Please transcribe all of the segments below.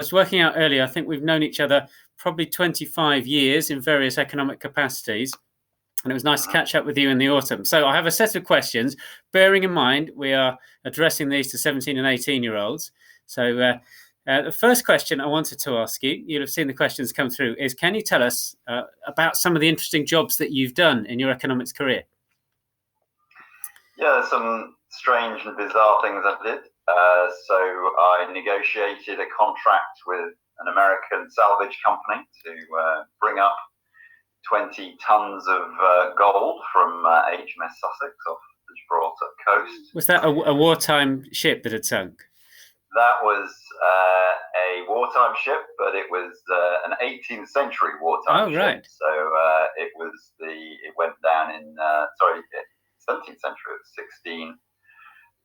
was working out earlier, I think we've known each other probably 25 years in various economic capacities. And it was nice to catch up with you in the autumn. So I have a set of questions, bearing in mind we are addressing these to 17 and 18-year-olds. So the first question I wanted to ask you, you'll have seen the questions come through, is can you tell us about some of the interesting jobs that you've done in your economics career? Yeah, there's some strange and bizarre things I did. So I negotiated a contract with an American salvage company to bring up 20 tons of gold from HMS Sussex off the Gibraltar coast. Was that a wartime ship that had sunk? That was a wartime ship, but it was an 18th century wartime ship. Right. So it went down in 17th century. It was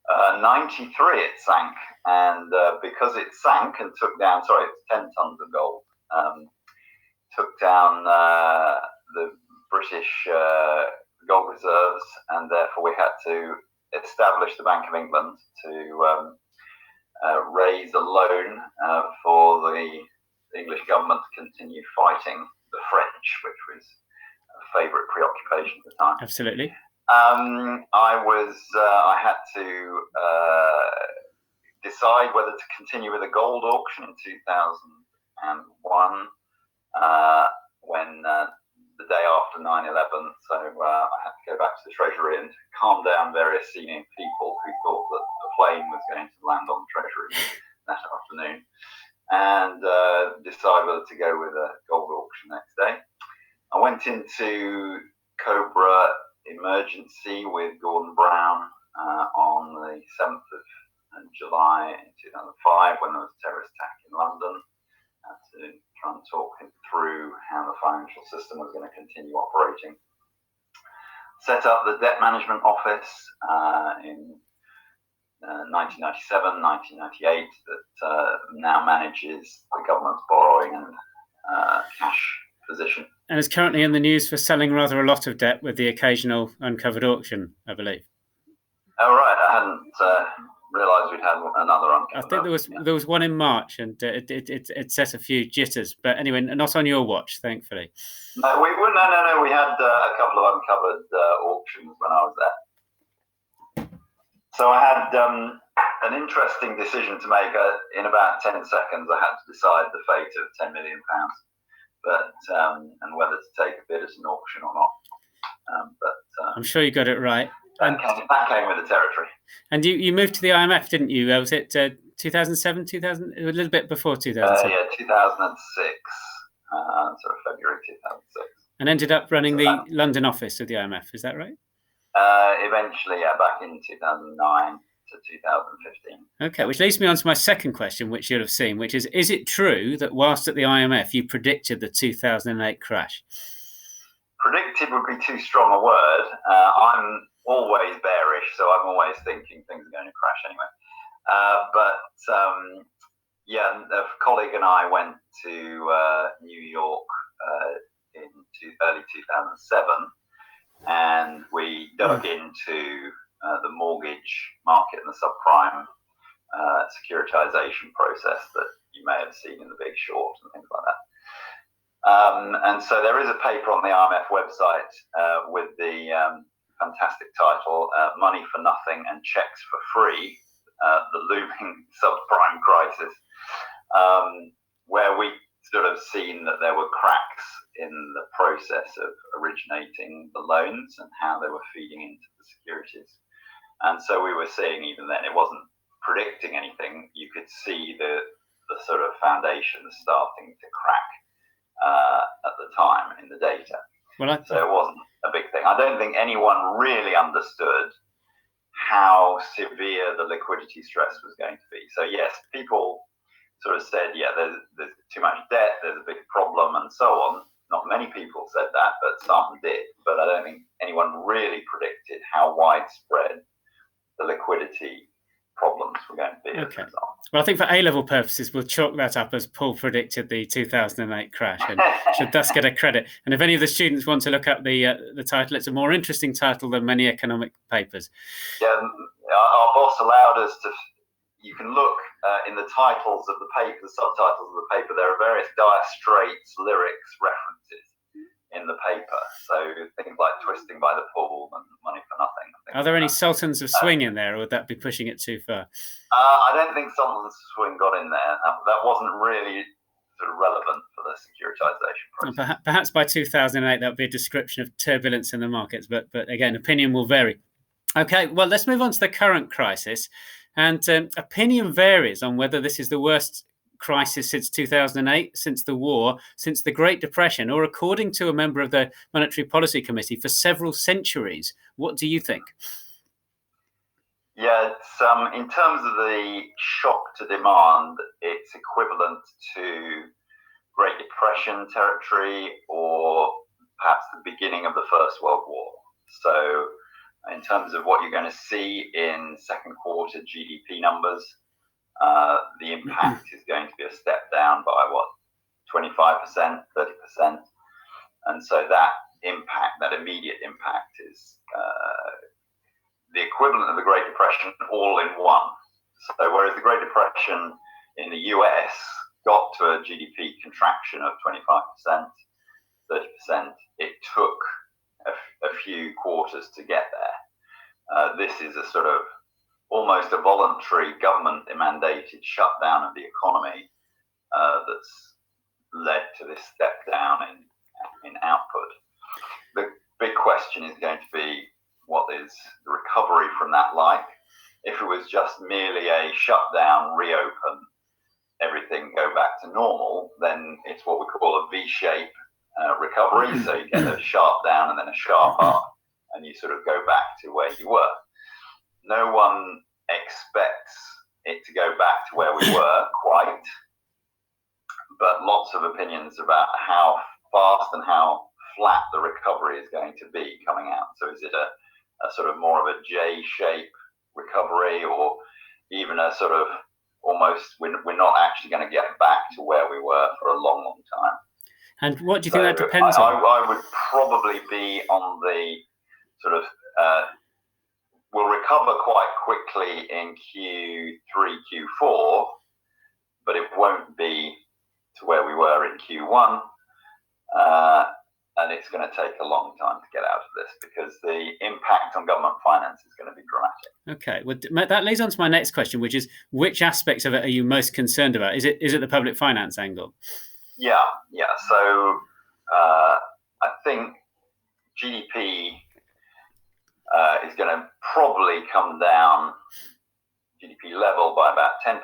1693 it sank, and because it sank and took down, it's 10 tons of gold. Took down the British gold reserves, and therefore we had to establish the Bank of England to raise a loan for the English government to continue fighting the French, which was a favourite preoccupation at the time. Absolutely. I had to decide whether to continue with a gold auction in 2001. When the day after 9/11, so I had to go back to the Treasury and calm down various senior people who thought that a plane was going to land on the Treasury that afternoon, and decide whether to go with a gold auction next day. I went into Cobra emergency with Gordon Brown on the 7th of July in 2005 when there was a terrorist attack in London. To try and talk him through how the financial system was going to continue operating. Set up the debt management office in 1997, 1998 that now manages the government's borrowing and cash position. And is currently in the news for selling rather a lot of debt with the occasional uncovered auction, I believe. Oh, right. I hadn't realised we'd had another uncovered. I think there was one in March, and it set a few jitters. But anyway, not on your watch, thankfully. No, we had a couple of uncovered auctions when I was there. So I had an interesting decision to make. In about 10 seconds, I had to decide the fate of £10 million, and whether to take a bid at an auction or not. I'm sure you got it right. That came with the territory. And you moved to the IMF, didn't you? Was it 2007, 2000? A little bit before 2007. Yeah, 2006, sort of February 2006. And ended up running the London office of the IMF, is that right? Eventually, yeah, back in 2009 to 2015. Okay, which leads me on to my second question, which you'll have seen, which is it true that whilst at the IMF you predicted the 2008 crash? Predicted would be too strong a word. I'm always bearish, so I'm always thinking things are going to crash anyway. A colleague and I went to New York in early 2007, and we dug into the mortgage market and the subprime securitization process that you may have seen in The Big Short and things like that. And so there is a paper on the IMF website with the fantastic title, Money for Nothing and Checks for Free, the looming subprime crisis, where we sort of seen that there were cracks in the process of originating the loans and how they were feeding into the securities. And so we were seeing, even then, it wasn't predicting anything. You could see the sort of foundations starting to crack at the time in the data. So it wasn't a big thing. I don't think anyone really understood how severe the liquidity stress was going to be. So yes, people sort of said, yeah, there's too much debt, there's a big problem, and so on. Not many people said that, but some did. But I don't think anyone really predicted how widespread the liquidity problems were going to be. Okay. Well, I think for A-level purposes, we'll chalk that up as Paul predicted the 2008 crash, and should thus get a credit. And if any of the students want to look up the title, it's a more interesting title than many economic papers. Yeah, our boss allowed us to you can look in the titles of the paper, the subtitles of the paper. There are various Dire Straits lyrics references in the paper. So things like "Twisting by the Pool" and "Money for Nothing." Are there any Sultans of Swing in there, or would that be pushing it too far? I don't think Sultans of Swing got in there. That wasn't really sort of relevant for the securitization process. Perhaps by 2008 that would be a description of turbulence in the markets, but again, opinion will vary. Okay, well, let's move on to the current crisis. And opinion varies on whether this is the worst crisis since 2008, since the war, since the Great Depression, or according to a member of the Monetary Policy Committee, for several centuries. What do you think? Yeah, it's, in terms of the shock to demand, it's equivalent to Great Depression territory, or perhaps the beginning of the First World War. So in terms of what you're going to see in second quarter GDP numbers, the impact is going to be a step down by 25%, 30%. And so that impact, that immediate impact, is the equivalent of the Great Depression all in one. So whereas the Great Depression in the US got to a GDP contraction of 25%, 30%, it took a few quarters to get there. This is a sort of almost a voluntary government-mandated shutdown of the economy that's led to this step down in output. The big question is going to be, what is the recovery from that like? If it was just merely a shutdown, reopen, everything go back to normal, then it's what we call a V-shape recovery. So you get a sharp down and then a sharp up, and you sort of go back to where you were. No one expects it to go back to where we were quite, but lots of opinions about how fast and how flat the recovery is going to be coming out. So is it a sort of more of a J-shape recovery, or even a sort of almost, we're not actually going to get back to where we were for a long, long time. And what do you think that depends on? I would probably be on the sort of, we'll recover quite quickly in Q3, Q4, but it won't be to where we were in Q1. And it's going to take a long time to get out of this, because the impact on government finance is going to be dramatic. Okay, well, that leads on to my next question, which is, which aspects of it are you most concerned about? Is it the public finance angle? Yeah. So I think GDP is going to probably come down, GDP level, by about 10%.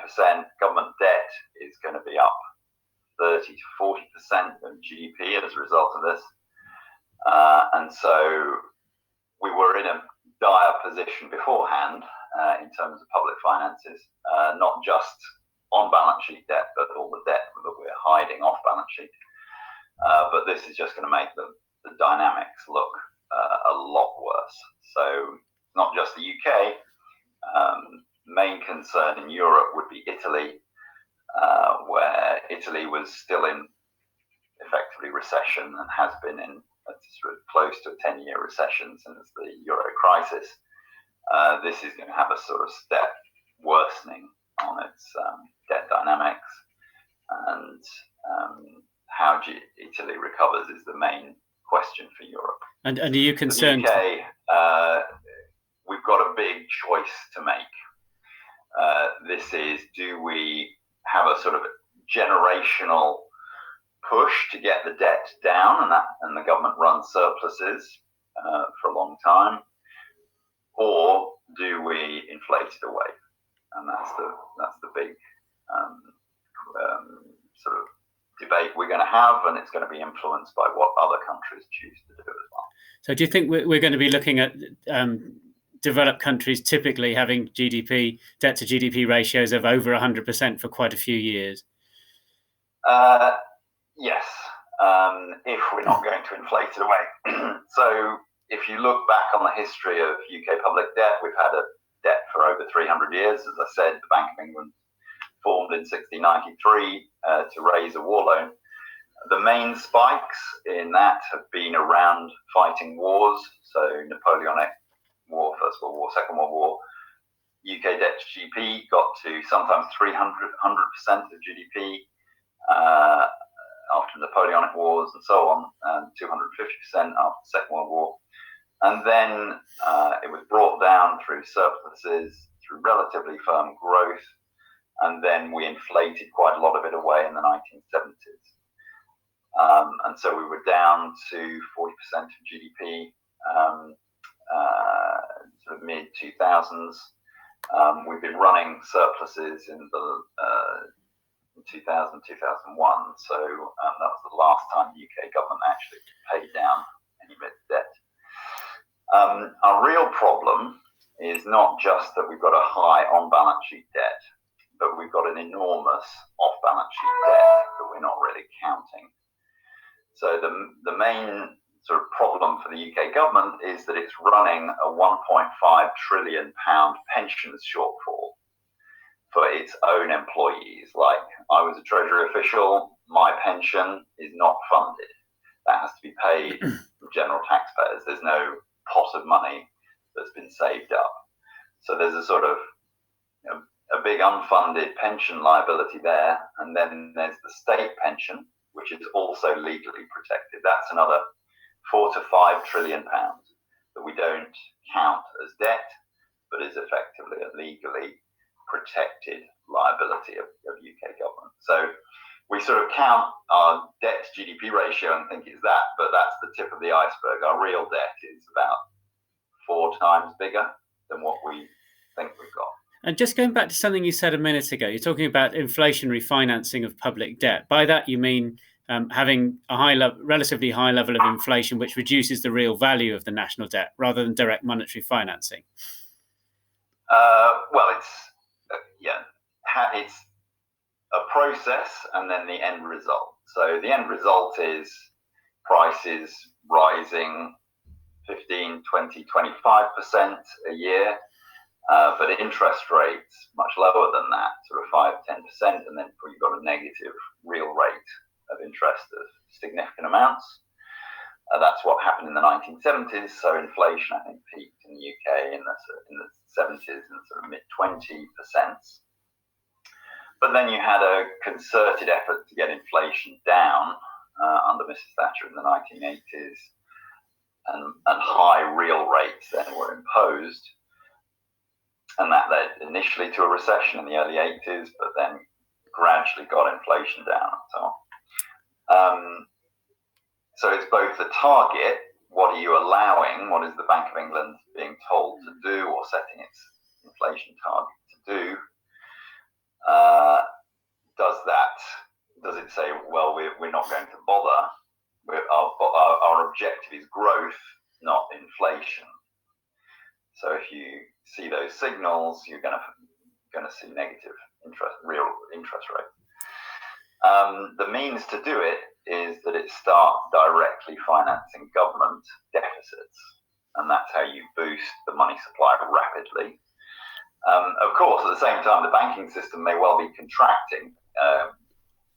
Government debt is going to be up 30 to 40% of GDP as a result of this. And so we were in a dire position beforehand in terms of public finances, not just on balance sheet debt, but all the debt that we're hiding off balance sheet. But this is just going to make the dynamics look a lot worse. So not just the UK. Main concern in Europe would be Italy, where Italy was still in effectively recession and has been in sort of close to a 10-year recession since the Euro crisis. This is going to have a sort of step worsening on its debt dynamics, and how Italy recovers is the main question for Europe. And are you concerned? The UK, we've got a big choice to make. This is, do we have a sort of generational push to get the debt down, and the government run surpluses for a long time, or do we inflate it away? And that's the big sort of debate we're going to have, and it's going to be influenced by what other countries choose to do as well. So do you think we're going to be looking at developed countries typically having debt to GDP ratios of over 100% for quite a few years? Yes, if we're not going to inflate it away. So if you look back on the history of UK public debt, we've had a debt for over 300 years. As I said, the Bank of England formed in 1693 to raise a war loan. The main spikes in that have been around fighting wars, so Napoleonic War, First World War, Second World War, UK debt to GDP got to sometimes 300% of GDP after the Napoleonic Wars and so on, and 250% after the Second World War. And then it was brought down through surpluses, through relatively firm growth, and then we inflated quite a lot of it away in the 1970s. And so we were down to 40% of GDP, sort of mid-2000s. We've been running surpluses in the 2000, 2001, so that was the last time the UK government actually paid down any of its debt. Our real problem is not just that we've got a high on-balance sheet debt, but we've got an enormous off-balance sheet debt that we're not really counting. So the main sort of problem for the UK government is that it's running a £1.5 trillion pensions shortfall for its own employees. Like, I was a Treasury official, my pension is not funded. That has to be paid from general taxpayers. There's no pot of money that's been saved up. So there's a sort of a big unfunded pension liability there. And then there's the state pension, which is also legally protected. That's another £4 to £5 trillion that we don't count as debt, but is effectively a legally protected liability of UK government. So we sort of count our debt to GDP ratio and think it's that, but that's the tip of the iceberg. Our real debt is about 4 times bigger than what we think we've got. And just going back to something you said a minute ago, you're talking about inflationary financing of public debt. By that, you mean having a relatively high level of inflation, which reduces the real value of the national debt, rather than direct monetary financing. Well, it's a process and then the end result. So the end result is prices rising 15, 20, 25% a year. But interest rates much lower than that, sort of 5-10%, and then you've got a negative real rate of interest of significant amounts. That's what happened in the 1970s. So inflation, I think, peaked in the UK in the 70s and sort of mid-20%. But then you had a concerted effort to get inflation down under Mrs. Thatcher in the 1980s, and high real rates then were imposed. And that led initially to a recession in the early 80s, but then gradually got inflation down and so on. So it's both the target, what are you allowing, what is the Bank of England being told to do or setting its inflation target to do? Does it say, well, we're not going to bother, our objective is growth, not inflation. So if you see those signals, you're going to see negative real interest rates. The means to do it is that it starts directly financing government deficits, and that's how you boost the money supply rapidly. Of course, at the same time, the banking system may well be contracting,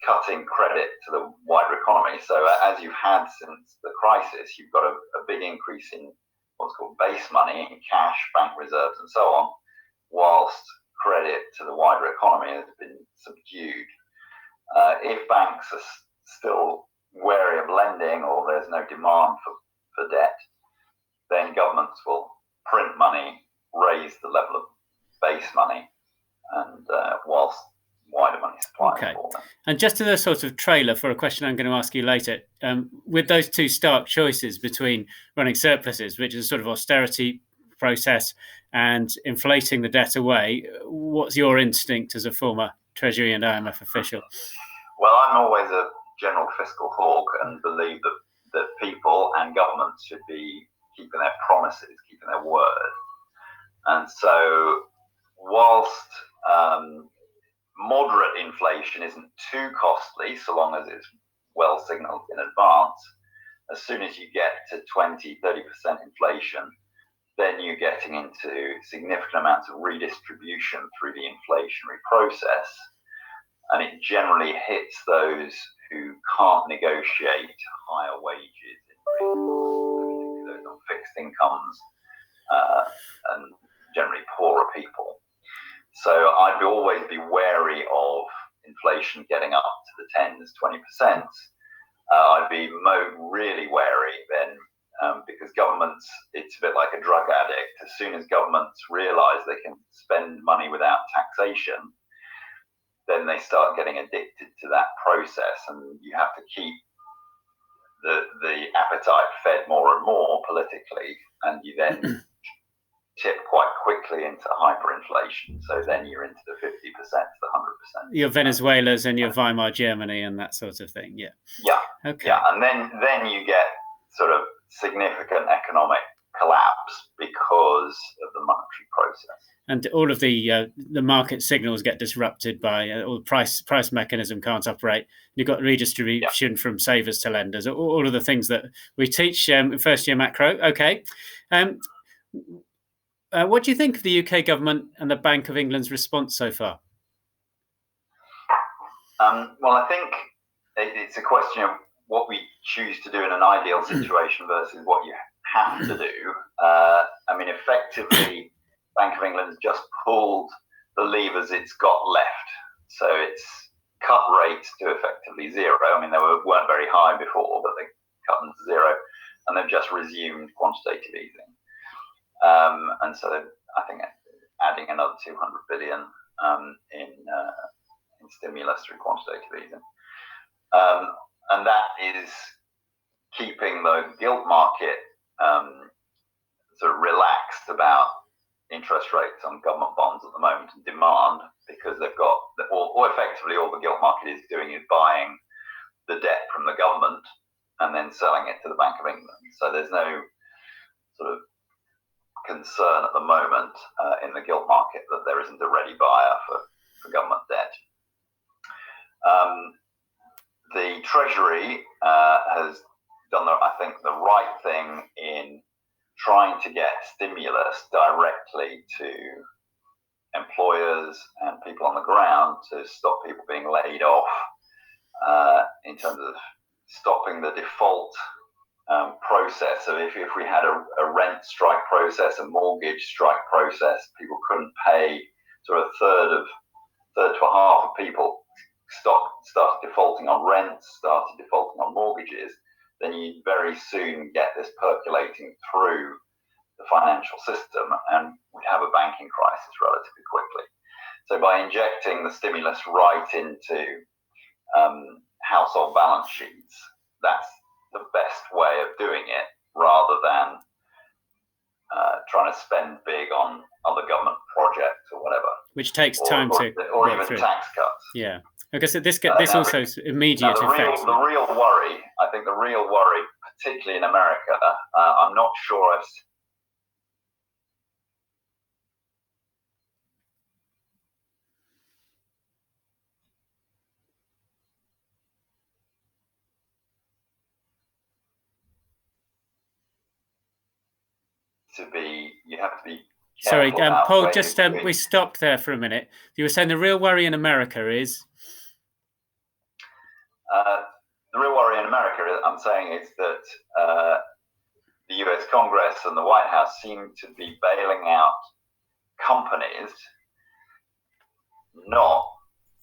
cutting credit to the wider economy. So as you've had since the crisis, you've got a big increase in what's called base money, in cash, bank reserves, and so on, whilst credit to the wider economy has been subdued. If banks are still wary of lending, or there's no demand for debt, then governments will print money, raise the level of base money, and whilst wider money supply. Okay. And just as a sort of trailer for a question I'm going to ask you later, with those two stark choices between running surpluses, which is a sort of austerity process, and inflating the debt away, what's your instinct as a former Treasury and IMF official? Well, I'm always a general fiscal hawk and believe that people and governments should be keeping their promises, keeping their word. And so whilst moderate inflation isn't too costly, so long as it's well signaled in advance, as soon as you get to 20, 30% inflation, then you're getting into significant amounts of redistribution through the inflationary process. And it generally hits those who can't negotiate higher wages, particularly those on fixed incomes, and generally poorer people. So I'd always be wary of inflation getting up to the 10s, 20%. I'd be really wary then, because governments, it's a bit like a drug addict. As soon as governments realize they can spend money without taxation, then they start getting addicted to that process, and you have to keep the appetite fed more and more politically, and you then tip quite quickly into hyperinflation. So then you're into the 50% to the 100%. Your Venezuela's and your Weimar Germany and that sort of thing. Yeah. Yeah. Okay. Yeah, and then you get sort of significant economic collapse because of the monetary process. And all of the market signals get disrupted by all the price mechanism can't operate. You've got redistribution from savers to lenders. All of the things that we teach in first year macro. Okay. What do you think of the UK government and the Bank of England's response so far? Well, I think it's a question of what we choose to do in an ideal situation versus what you have to do. I mean, effectively, Bank of England has just pulled the levers it's got left. So it's cut rates to effectively zero. I mean, they weren't very high before, but they cut them to zero, and they've just resumed quantitative easing. And so I think adding another 200 billion in stimulus through quantitative easing. And that is keeping the gilt market sort of relaxed about interest rates on government bonds at the moment and demand, because they've got, or effectively all the gilt market is doing is buying the debt from the government and then selling it to the Bank of England. So there's no sort of concern at the moment in the gilt market that there isn't a ready buyer for government debt. The Treasury has done, I think, the right thing in trying to get stimulus directly to employers and people on the ground to stop people being laid off, in terms of stopping the default process. So if we had a rent strike process, a mortgage strike process, people couldn't pay, sort of a third to a half of people started defaulting on rents, started defaulting on mortgages, then you very soon get this percolating through the financial system, and we'd have a banking crisis relatively quickly. So by injecting the stimulus right into household balance sheets, that's the best way of doing it, rather than trying to spend big on other government projects or whatever, which takes time or even through. Tax cuts. Yeah. Okay, so this also has immediate effects. The real worry, I think, particularly in America, I'm not sure I've you have to be Sorry, Paul, just we stopped there for a minute. You were saying the real worry in America is? The real worry in America, I'm saying, is that the US Congress and the White House seem to be bailing out companies, not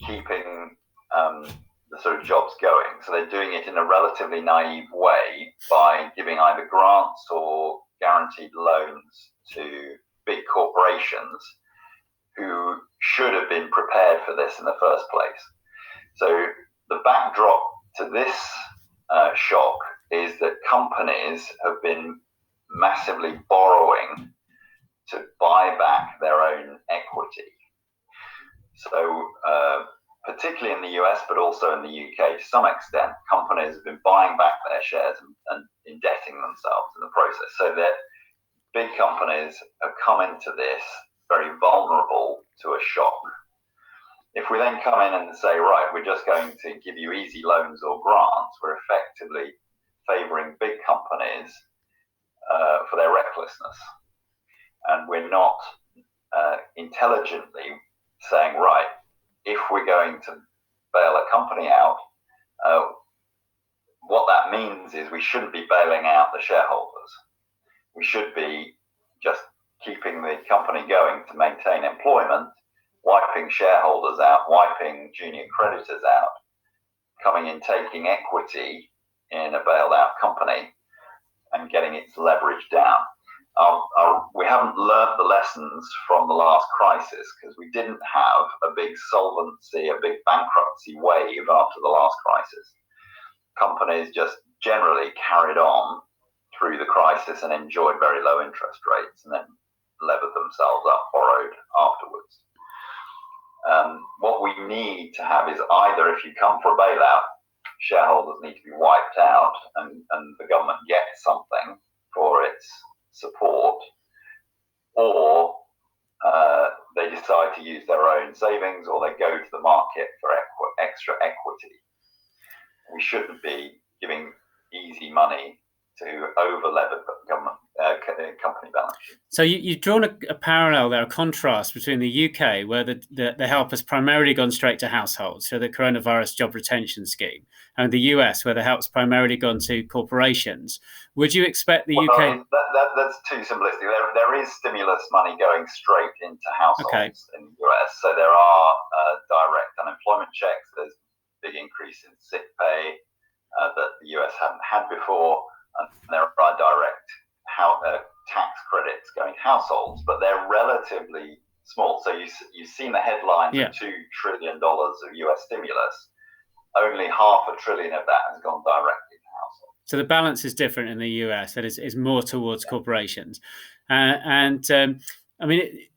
keeping the sort of jobs going. So they're doing it in a relatively naive way by giving either grants or guaranteed loans to big corporations who should have been prepared for this in the first place. So the backdrop to this shock is that companies have been massively borrowing to buy back their own equity. So particularly in the US, but also in the UK to some extent, companies have been buying back their shares and indebting themselves in the process. So that big companies have come into this very vulnerable to a shock. If we then come in and say, right, we're just going to give you easy loans or grants, we're effectively favoring big companies for their recklessness. And we're not intelligently saying, right, if we're going to bail a company out, what that means is we shouldn't be bailing out the shareholders. We should be just keeping the company going to maintain employment wiping shareholders out, wiping junior creditors out, coming in, taking equity in a bailed out company and getting its leverage down. We haven't learned the lessons from the last crisis because we didn't have a big solvency, a big bankruptcy wave after the last crisis. Companies just generally carried on through the crisis and enjoyed very low interest rates and then levered themselves up, borrowed afterwards. What we need to have is either, if you come for a bailout, shareholders need to be wiped out and the government gets something for its support, or they decide to use their own savings, or they go to the market for extra equity. We shouldn't be giving easy money to over-levered government company balance sheet. So you've drawn a parallel there, a contrast between the UK, where the help has primarily gone straight to households, so the coronavirus job retention scheme, and the US, where the help's primarily gone to corporations. Would you expect the UK... That's too simplistic. There is stimulus money going straight into households in the US. So there are direct unemployment checks. There's a big increase in sick pay that the US hadn't had before. And there are direct tax credits going to households, but they're relatively small. So you've seen the headlines of $2 trillion of US stimulus. Only $500 billion of that has gone directly to households. So the balance is different in the US. That is more towards corporations. I mean,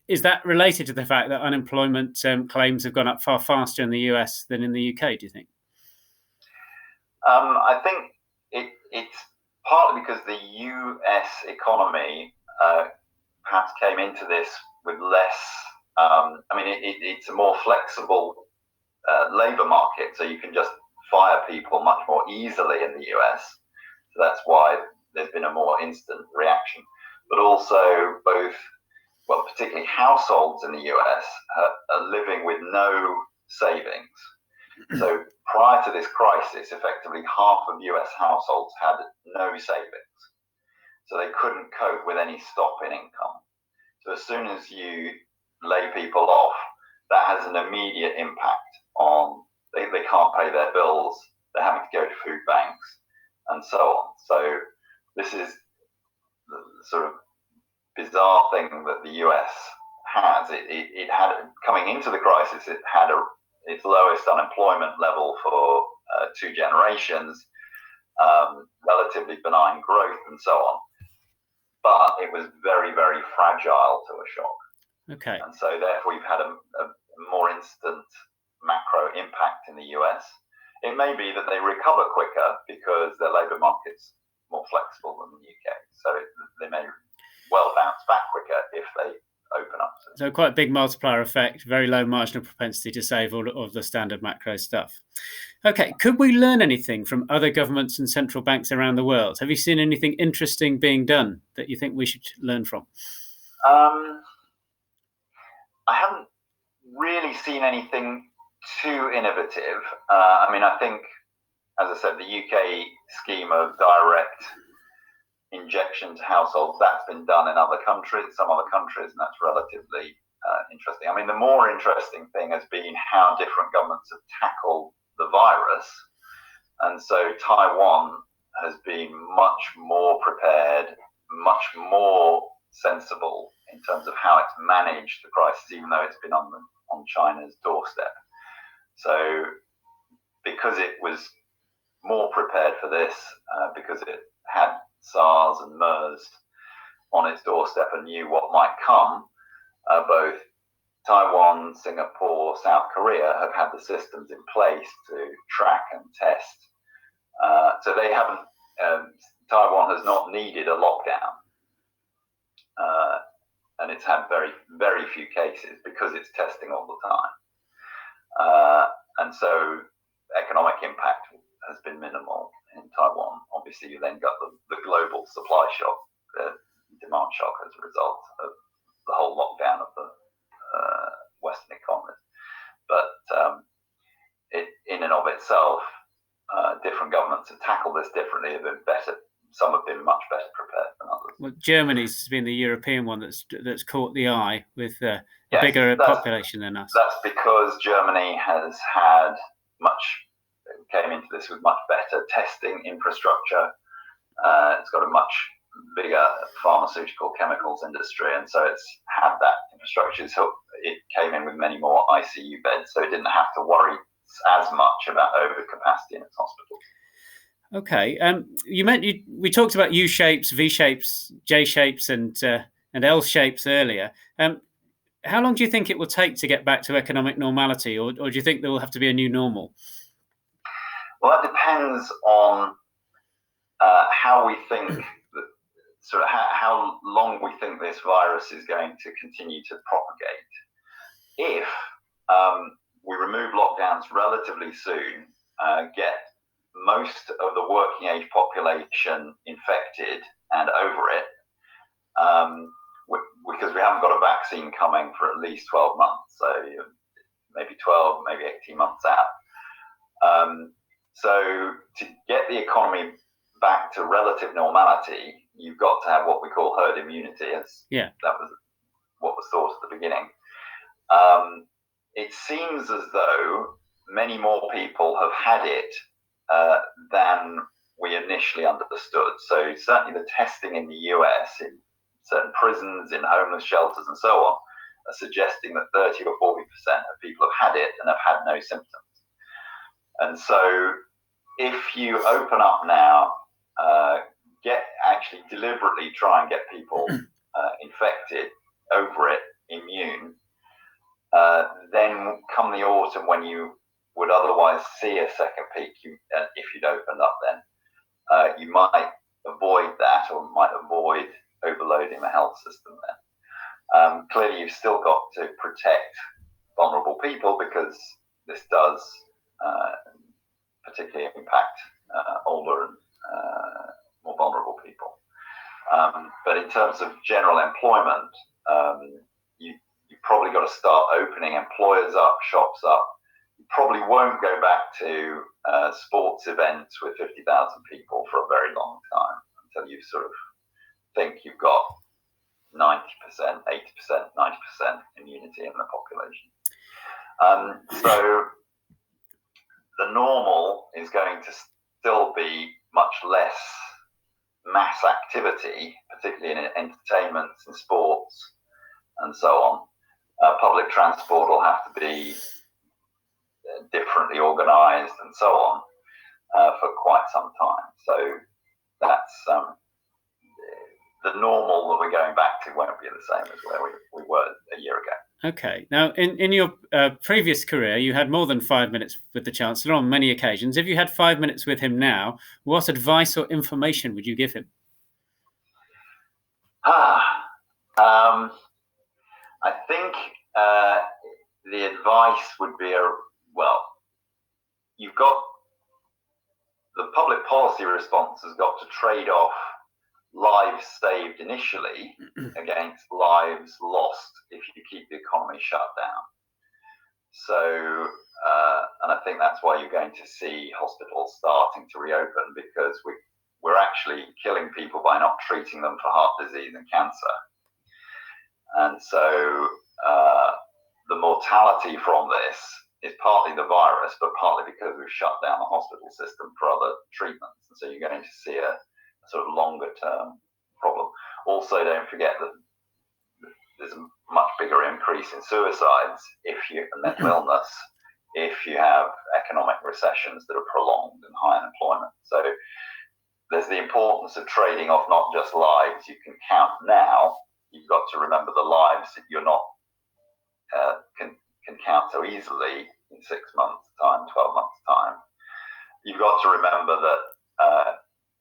is that related to the fact that unemployment claims have gone up far faster in the US than in the UK, do you think? I think it's partly because the US economy perhaps came into this with less, it's a more flexible labor market, so you can just fire people much more easily in the US. So that's why there's been a more instant reaction. But also particularly households in the US are living with no savings. So prior to this crisis, effectively half of US households had no savings. So they couldn't cope with any stop in income. So as soon as you lay people off, that has an immediate impact on, they can't pay their bills, they're having to go to food banks and so on. So this is the sort of bizarre thing that the US has. It had, coming into the crisis, it had its lowest unemployment level for 2 generations, relatively benign growth and so on. But it was very, very fragile to a shock. Okay. And so therefore you've had a more instant macro impact in the US. It may be that they recover quicker because their labour market's more flexible than the UK. So they may well bounce back quicker if they open up. So quite a big multiplier effect, very low marginal propensity to save, all of the standard macro stuff. Okay, could we learn anything from other governments and central banks around the world? Have you seen anything interesting being done that you think we should learn from? I haven't really seen anything too innovative. I think, as I said, the UK scheme of direct injection to households, that's been done in some other countries, and that's relatively interesting. I mean, the more interesting thing has been how different governments have tackled the virus. And so Taiwan has been much more prepared, much more sensible in terms of how it's managed the crisis, even though it's been on China's doorstep. So because it was more prepared for this, because it had SARS and MERS on its doorstep and knew what might come, both Taiwan, Singapore, South Korea have had the systems in place to track and test. So they haven't, Taiwan has not needed a lockdown. And it's had very, very few cases because it's testing all the time. And so economic impact has been minimal in Taiwan. Obviously, you then got the global supply shock, the demand shock as a result of the whole lockdown of the Western economies. But in and of itself, different governments have tackled this differently, have been better some have been much better prepared than others. Well, Germany's been the European one that's caught the eye with a bigger population than us. That's because Germany has came into this with much better testing infrastructure. It's got a much bigger pharmaceutical chemicals industry, and so it's had that infrastructure. So it came in with many more ICU beds, so it didn't have to worry as much about overcapacity in its hospitals. Okay, we talked about U shapes, V shapes, J shapes, and L shapes earlier. How long do you think it will take to get back to economic normality, or do you think there will have to be a new normal? Well, that depends on how we think, how long we think this virus is going to continue to propagate. If we remove lockdowns relatively soon, get most of the working age population infected and over it, because we haven't got a vaccine coming for at least 12 months, so maybe 12, maybe 18 months out. So to get the economy back to relative normality, you've got to have what we call herd immunity. That was what was thought at the beginning. It seems as though many more people have had it than we initially understood. So certainly the testing in the US, in certain prisons, in homeless shelters and so on, are suggesting that 30 or 40% of people have had it and have had no symptoms. And so if you open up now, actually deliberately try and get people infected, over it, immune, then come the autumn when you would otherwise see a second peak, if you'd opened up then, you might avoid that, or might avoid overloading the health system then. Clearly, you've still got to protect vulnerable people, because this does particularly impact older and more vulnerable people. But in terms of general employment, you've probably got to start opening employers up, shops up. You probably won't go back to sports events with 50,000 people for a very long time, until you sort of think you've got 90%, 80%, 90% immunity in the population. So the normal is going to still be much less mass activity, particularly in entertainments and sports and so on. Public transport will have to be differently organised and so on for quite some time. So that's the normal that we're going back to won't be the same as where we were a year ago. Okay. Now, in your previous career, you had more than 5 minutes with the Chancellor on many occasions. If you had 5 minutes with him now, what advice or information would you give him? I think the advice would be, you've got the public policy response has got to trade off lives saved initially against lives lost if you keep the economy shut down. So, and I think that's why you're going to see hospitals starting to reopen, because we're actually killing people by not treating them for heart disease and cancer. And so the mortality from this is partly the virus, but partly because we've shut down the hospital system for other treatments. And so you're going to see a sort of longer term problem. Also, don't forget that there's a much bigger increase in suicides and mental illness if you have economic recessions that are prolonged and high unemployment. So there's the importance of trading off not just lives you can count now. You've got to remember the lives that you're not can count so easily in 6 months' time, 12 months' time. You've got to remember that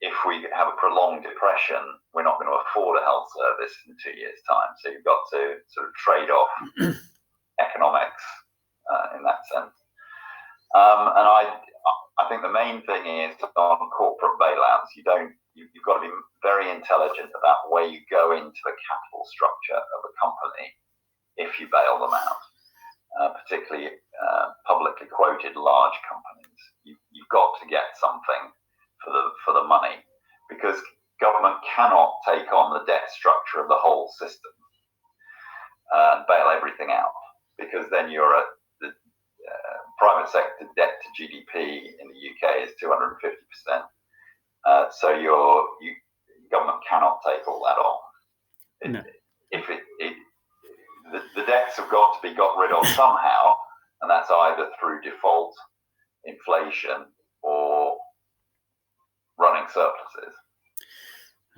if we have a prolonged depression, we're not going to afford a health service in 2 years' time. So you've got to sort of trade off economics in that sense. And I think the main thing is on corporate bailouts, you've got to be very intelligent about where you go into the capital structure of a company if you bail them out, particularly publicly quoted large companies. You've got to get something for the money, because government cannot take on the debt structure of the whole system and bail everything out, because then you're at the private sector debt to GDP in the UK is 250%. So government cannot take all that on. No. The debts have got to be got rid of somehow, and that's either through default, inflation, or running surpluses.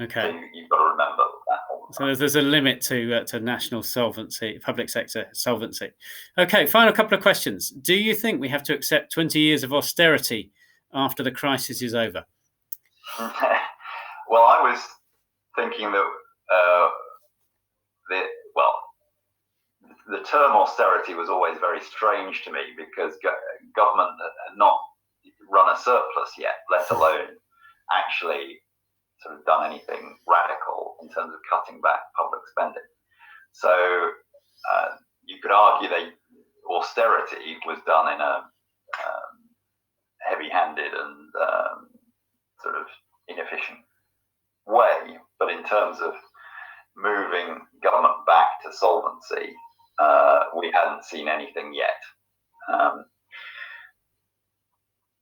Okay. So you've got to remember that. So there's a limit to national solvency, public sector solvency. Okay, final couple of questions. Do you think we have to accept 20 years of austerity after the crisis is over? Well, I was thinking that the term austerity was always very strange to me, because government had not run a surplus yet, let alone actually sort of done anything radical in terms of cutting back public spending. So you could argue that austerity was done in a heavy-handed and sort of inefficient way, but in terms of moving government back to solvency, we hadn't seen anything yet.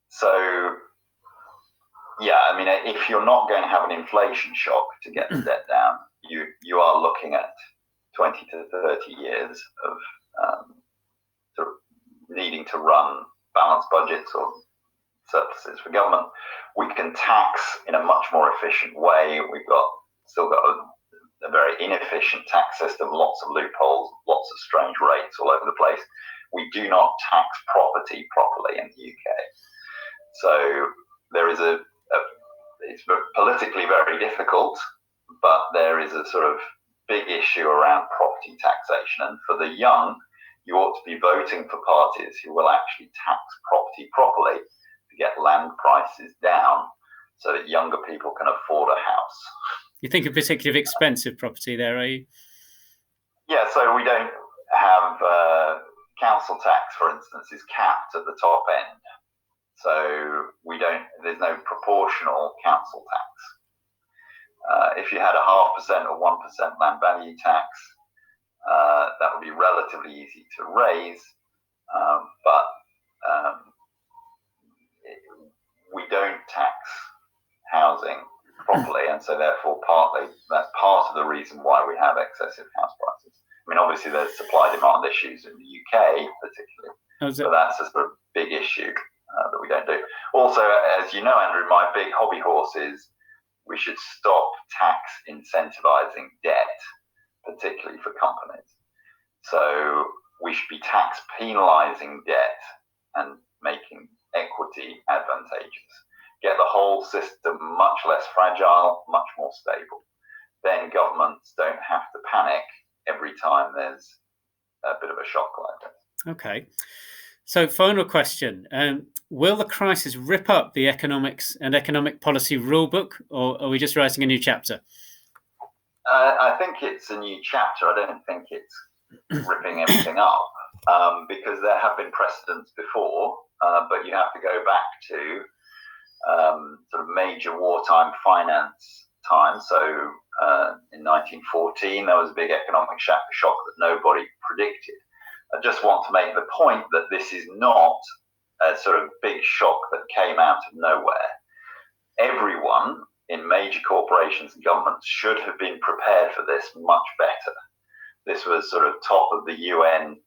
So, yeah, I mean, if you're not going to have an inflation shock to get the debt down, you are looking at 20 to 30 years of sort of needing to run balanced budgets or surpluses for government. We can tax in a much more efficient way. We've still got a very inefficient tax system, lots of loopholes, lots of strange rates all over the place. We do not tax property properly in the UK. So there is it's politically very difficult, but there is a sort of big issue around property taxation. And for the young, you ought to be voting for parties who will actually tax property properly to get land prices down so that younger people can afford a house. You think of particularly expensive property there, are you? Yeah, so we don't have council tax, for instance, is capped at the top end. So there's no proportional council tax. If you had a 0.5% or 1% land value tax, that would be relatively easy to raise, but we don't tax housing properly, and so therefore that's part of the reason why we have excessive house prices. I mean, obviously there's supply-demand issues in the UK particularly, but that's a sort of big issue that we don't do. Also, as you know, Andrew, my big hobby horse is we should stop tax incentivizing debt, particularly for companies. So we should be tax penalizing debt and making equity advantageous. Get the whole system much less fragile, much more stable. Then governments don't have to panic every time there's a bit of a shock like this. Okay. So final question. Will the crisis rip up the economics and economic policy rulebook, or are we just writing a new chapter? I think it's a new chapter. I don't think it's ripping everything up, because there have been precedents before, but you have to go back to sort of major wartime finance time. So in 1914, there was a big economic shock that nobody predicted. I just want to make the point that this is not a sort of big shock that came out of nowhere. Everyone in major corporations and governments should have been prepared for this much better. This was sort of top of the UN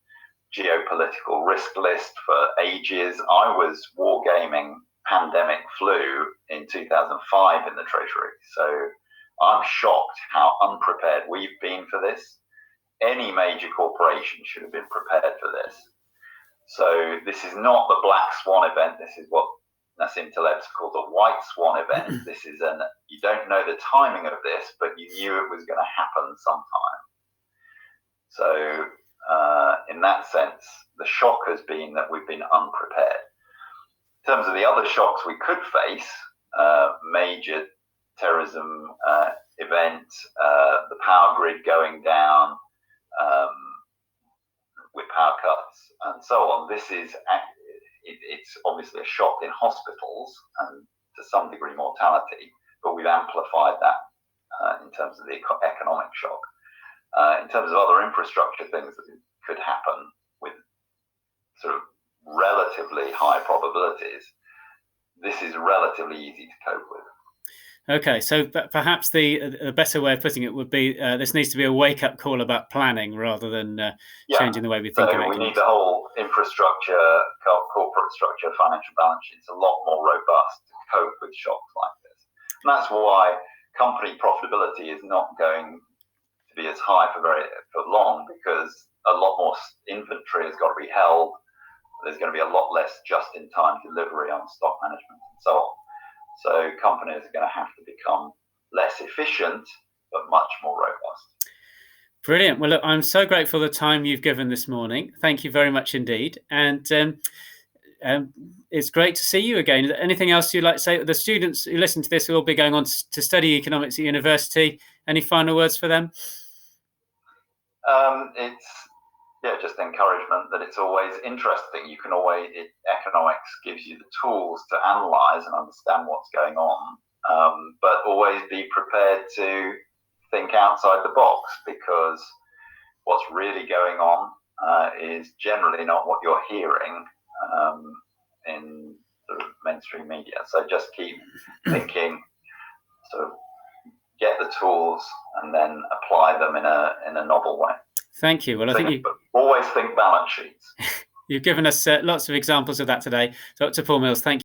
geopolitical risk list for ages. I was wargaming pandemic flu in 2005 in the Treasury. So I'm shocked how unprepared we've been for this. Any major corporation should have been prepared for this. So this is not the black swan event. This is what Nassim Taleb's called a white swan event. This is you don't know the timing of this, but you knew it was going to happen sometime. So in that sense, the shock has been that we've been unprepared. In terms of the other shocks we could face, major terrorism event, the power grid going down, with power cuts and so on. It's obviously a shock in hospitals and to some degree mortality, but we've amplified that in terms of the economic shock. In terms of other infrastructure things that could happen with sort of relatively high probabilities, this is relatively easy to cope with. Okay, so perhaps the better way of putting it would be this needs to be a wake-up call about planning rather than changing the way we think of it. We need the whole infrastructure, corporate structure, financial balance sheets a lot more robust to cope with shocks like this. And that's why company profitability is not going to be as high for long, because a lot more inventory has got to be held. There's going to be a lot less just-in-time delivery on stock management and so on. So companies are going to have to become less efficient, but much more robust. Brilliant. Well, look, I'm so grateful for the time you've given this morning. Thank you very much indeed. And it's great to see you again. Is there anything else you'd like to say? The students who listen to this will be going on to study economics at university. Any final words for them? It's just encouragement that it's always interesting. Economics gives you the tools to analyze and understand what's going on, but always be prepared to think outside the box, because what's really going on is generally not what you're hearing in sort of mainstream media. So just keep thinking, sort of get the tools and then apply them in a novel way. Thank you. Well, I think always think balance sheets. You've given us lots of examples of that today. Dr. Paul Mills, thank you.